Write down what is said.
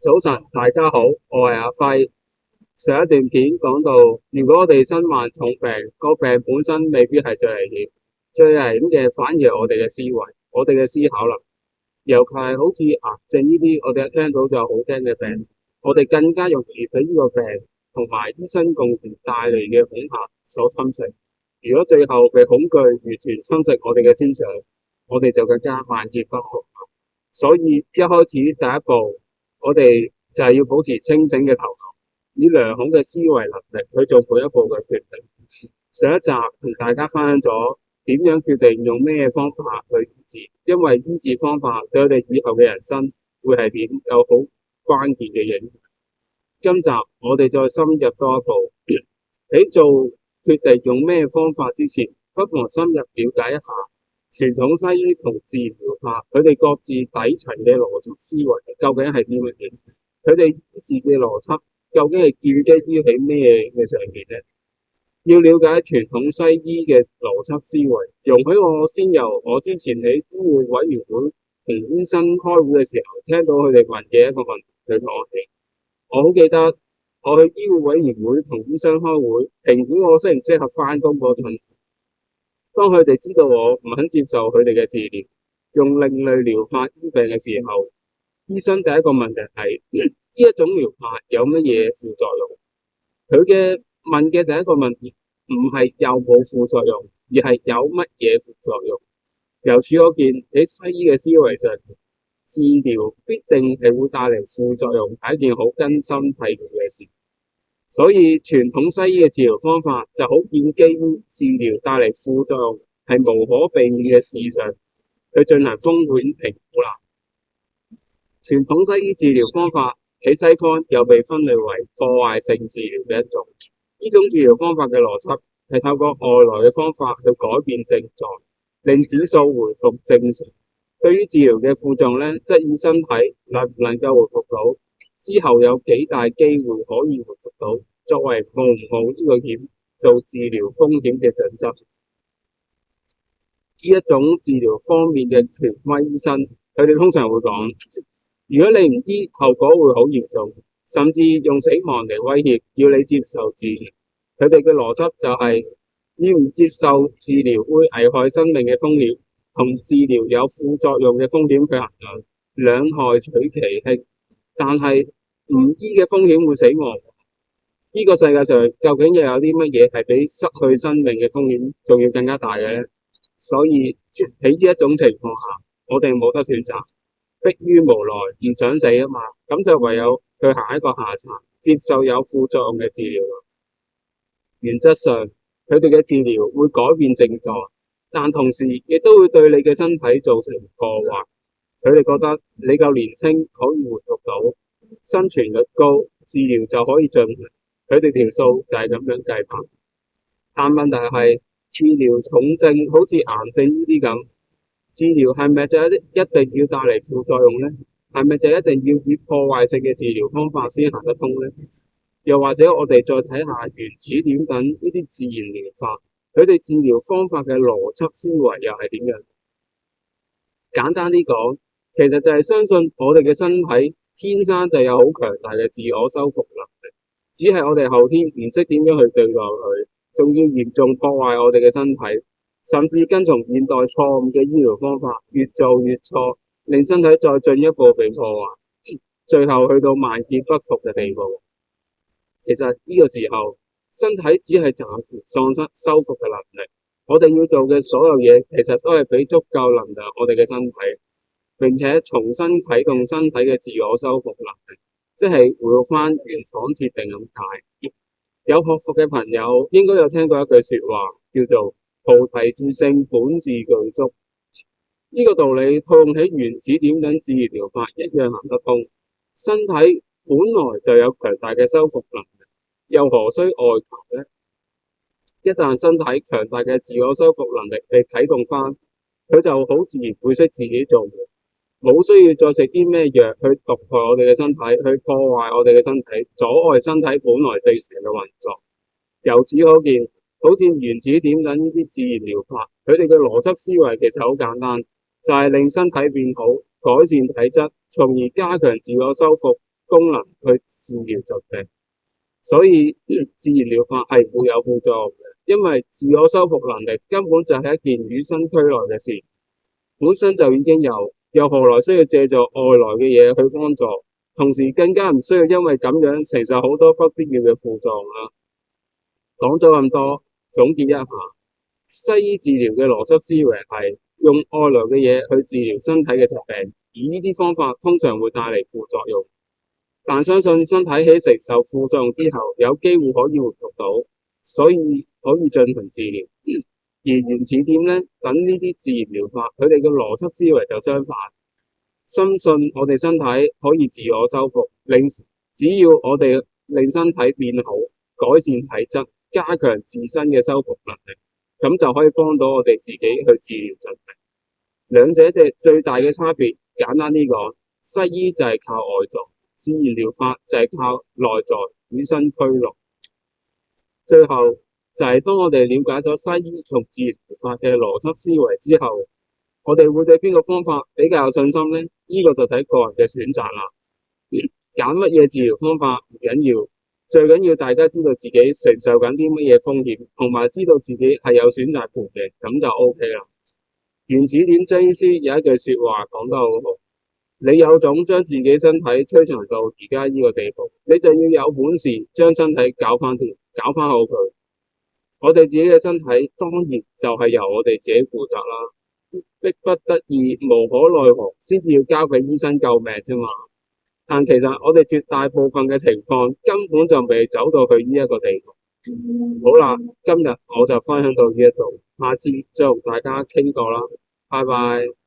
早晨，大家好，我係阿輝。上一段片講到，如果我哋身患重病，個病本身未必係最危險，最危險嘅反而係我哋嘅思維，我哋嘅思考能力。尤其係好似癌症呢啲，我哋一聽到就好驚嘅病，我哋更加容易俾呢個病同埋醫生共同帶嚟嘅恐嚇所侵蝕。如果最後被恐懼完全侵蝕我哋嘅思想，我哋就更加萬劫不復。所以一開始第一步，我哋就係要保持清醒嘅頭腦，以良好嘅思維能力去做每一步嘅決定。上一集同大家分享咗點樣決定用咩方法去醫治，因為醫治方法對我哋以後嘅人生會係點有好關鍵嘅影響。今集我哋再深入多一步，喺做決定用咩方法之前，不妨深入了解一下傳統西醫同自然療法，佢哋各自底層嘅邏輯思維究竟係啲乜嘢？佢哋醫治嘅邏輯究竟係建基於喺咩嘅上面呢？要了解傳統西醫嘅邏輯思維，容許我先由我之前喺醫護委員會同醫生開會嘅時候聽到佢哋問嘅一個問題去講起。我好記得我去醫護委員會同醫生開會評估我適唔適合返工嗰陣，當佢哋知道我唔肯接受佢哋嘅治療，用另類療法醫病嘅時候，醫生第一個問題係呢一種療法有乜嘢副作用？佢嘅問嘅第一個問題唔係有冇副作用，而係有乜嘢副作用。由此可見，喺西醫嘅思維上，治療必定係會帶嚟副作用，係一件好根深蒂固嘅事。所以傳統西醫嘅治療方法就好建基於治療帶嚟副作用係無可避免嘅事上去進行風險評估啦。傳統西醫治療方法喺西方又被分類為破壞性治療嘅一種。呢種治療方法嘅邏輯係透過外來嘅方法去改變症狀，令指數回復正常。對於治療嘅副作用呢，質疑身體能唔能夠回復到，之後有幾大機會可以回復到，作為冒唔冒呢個險做治療風險嘅準則。呢一種治療方面嘅權威醫生，佢哋通常會講，如果你唔醫，後果會好嚴重，甚至用死亡嚟威脅要你接受治療。佢哋嘅邏輯就係要唔接受治療會危害生命嘅風險同治療有副作用嘅風險去衡量，兩害取其輕。但係唔醫嘅風險會死亡。呢個世界上究竟又有啲乜嘢係比失去生命嘅風險仲要更加大嘅呢？所以喺呢一種情況下，我哋冇得選擇，迫於無奈唔想死啊嘛，咁就唯有去下一個下層，接受有副作用嘅治療。原則上，佢哋嘅治療會改變症狀，但同時亦都會對你嘅身體造成破壞。佢哋覺得你夠年輕可以回復到，生存率高，治療就可以進行。佢哋條數就係咁樣計法。但問題係治療重症好似癌症呢啲咁，治療係咪就一定要帶嚟副作用呢？係咪就一定要以破壞性嘅治療方法先行得通呢？又或者我哋再睇下原始點等呢啲自然療法，佢哋治療方法嘅邏輯思維又係點樣？簡單啲講，其實就係相信我哋嘅身體天生就有好強大嘅自我修復能力，只係我哋後天唔識點樣去對待佢，仲要嚴重破壞我哋嘅身體，甚至跟從現代錯誤嘅醫療方法越做越錯，令身體再進一步被破壞，最後去到萬劫不復嘅地步。其實呢個時候，身體只係暫時喪失修復嘅能力。我哋要做嘅所有嘢，其實都係俾足夠能量我哋嘅身體，並且重新啟動身體嘅自我修復能力，即係回復翻原廠設定咁解。有學佛嘅朋友應該有聽過一句說話，叫做菩提自性本自具足。呢個道理套用喺原始點等自然療法一樣行得通。身體本來就有強大嘅修復能力，又何須外求呢？一旦身體強大嘅自我修復能力被啟動翻，佢就好自然會識自己做嘅，冇需要再食啲咩藥去毒害我哋嘅身體，去破壞我哋嘅身體，阻礙身體本來正常嘅運作。由此可見，好似原始點等呢啲自然療法，佢哋嘅邏輯思維其實好簡單，就係令身體變好，改善體質，從而加強自我修復，功能去治療疾病。所以自然療法係唔會有副作用嘅，因為自我修復能力根本就係一件與生俱來嘅事，本身就已經有，又何來需要借助外來嘅嘢去幫助？同時更加唔需要因為咁樣承受好多不必要嘅副作用啦。講咗咁多，總結一下，西醫治療嘅邏輯思維係用外來嘅嘢去治療身體嘅疾病，而呢啲方法通常會帶嚟副作用，但相信身體喺承受副作用之後，有機會可以回復到，所以可以進行治療。而原始點呢，等呢啲自然療法，佢哋嘅邏輯思維就相反。深信我哋身體可以自我修復，只要我哋令身體變好，改善體質，加強自身嘅修復能力，咁就可以幫到我哋自己去治療疾病。兩者嘅最大嘅差別，簡單啲講，西醫就係靠外在，自然療法就係靠內在，與生俱來。最後就係當我哋了解咗西醫同自然療法嘅邏輯思維之後，我哋會對邊個方法比較有信心呢？呢個就睇個人嘅選擇啦。揀乜嘢治療方法唔緊要，最緊要大家知道自己承受緊啲乜嘢風險，同埋知道自己係有選擇權嘅，咁就 OK 啦。原始點張醫師有一句說話講得好好，你有種將自己身體摧殘到而家呢個地步，你就要有本事將身體搞翻好佢。我哋自己嘅身體當然就係由我哋自己負責啦。迫不得已、無可奈何先至要交俾醫生救命啫嘛。但其實我哋絕大部分嘅情況根本就未走到去呢一個地步。好啦，今日我就分享到呢一度，下次再同大家傾過啦，拜拜。